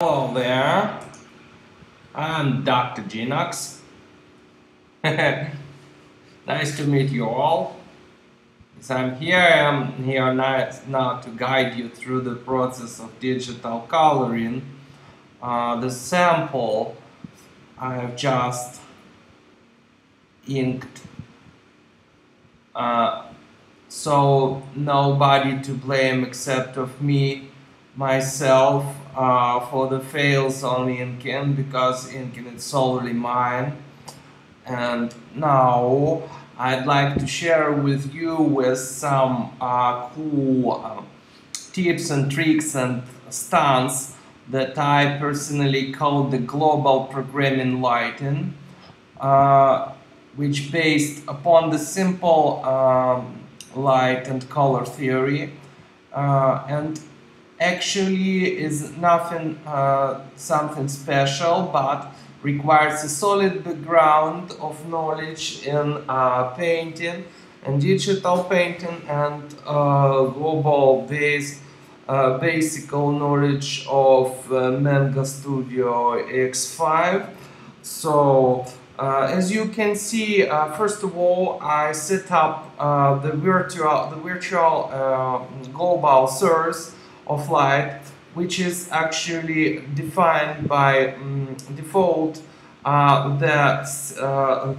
Hello there, I'm Dr.Genuks. Nice to meet you all. As I'm here now to guide you through the process of digital coloring. The sample I have just inked, uh, so nobody to blame except of myself, for the fails on inking, because inking is solely mine. And now I'd like to share with you some cool tips and tricks and stunts that I personally call the global programming lighting, uh, which based upon the simple light and color theory, and actually is nothing something special, but requires a solid background of knowledge in painting and digital painting, and global basic knowledge of MangaStudio EX5. So as you can see, first of all, I set up the virtual global source of light, which is actually defined by default the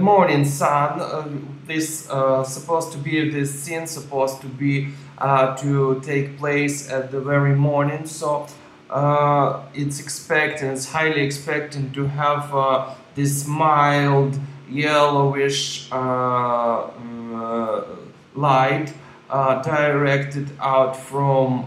morning sun. This supposed to be this scene supposed to be to take place at the very morning. So it's highly expected to have this mild yellowish light directed out from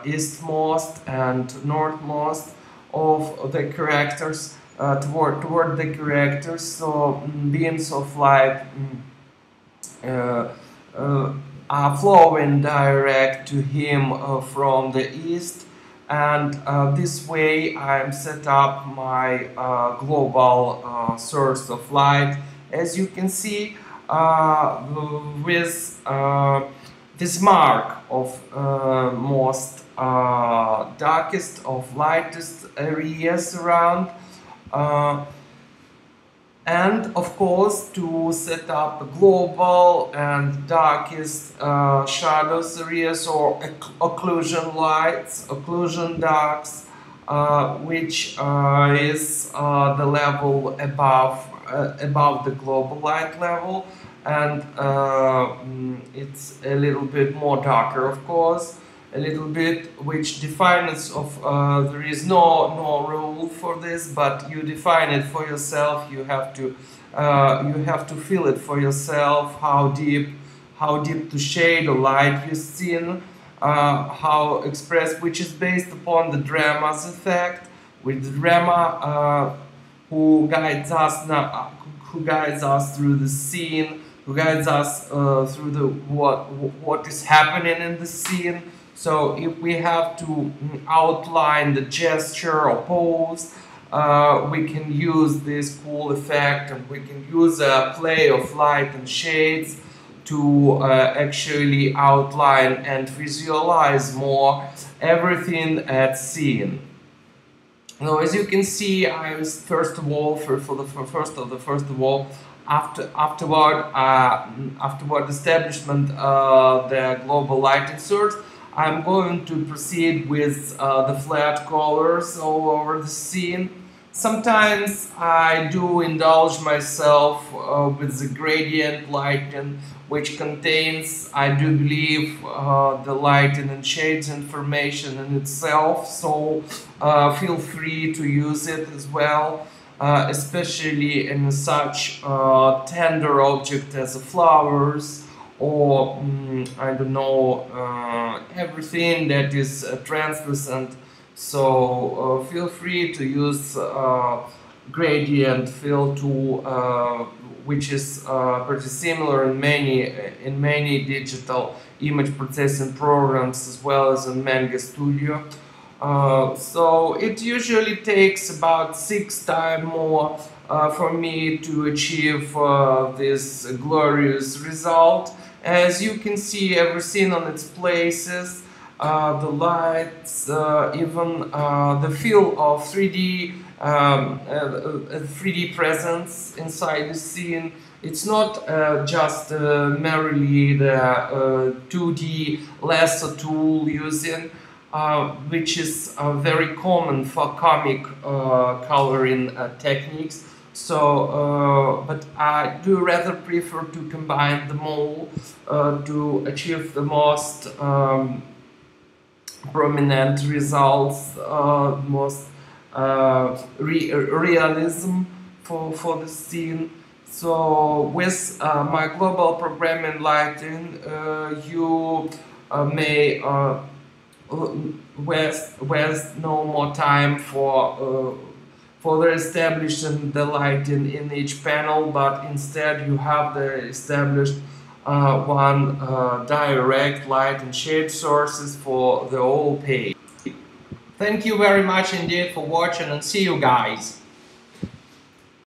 eastmost and northmost of the characters, toward the characters. So beams of light uh, are flowing direct to him from the east, and this way I'm set up my global source of light. As you can see, with this mark of most darkest of lightest areas around, uh, and of course to set up global and darkest shadows areas, or occlusion lights, occlusion darks, which is the level above the global light level, and it's a little bit more darker, of course, a little bit, which defines of there is no rule for this, but you define it for yourself. You have to feel it for yourself, how deep to shade or light you've seen, how express, which is based upon the drama's effect, with the drama who guides us now, who guides us through the scene, who guides us through the what is happening in the scene. So if we have to outline the gesture or pose, we can use this cool effect, and we can use a play of light and shades to actually outline and visualize more everything at scene. Now, as you can see, I was first of all, afterward establishment the global lighting source, I'm going to proceed with the flat colors all over the scene. Sometimes I do indulge myself with the gradient lighting, which contains, I do believe, the lighting and shades information in itself. So feel free to use it as well, especially in such tender object as flowers, or I don't know, everything that is translucent. So feel free to use gradient fill tool, which is pretty similar in many digital image processing programs, as well as in MangaStudio. So it usually takes about 6 times more for me to achieve this glorious result. As you can see, everything on its places. the lights, even the feel of 3D presence inside the scene. It's not just merely the 2D lasso tool using, which is very common for comic coloring techniques. So, but I do rather prefer to combine them all to achieve the most prominent results, most realism for the scene. So with my global programming lighting, you may waste no more time for further establishing the lighting in each panel, but instead you have the established one direct light and shade sources for the whole page. Thank you very much indeed for watching, and see you guys.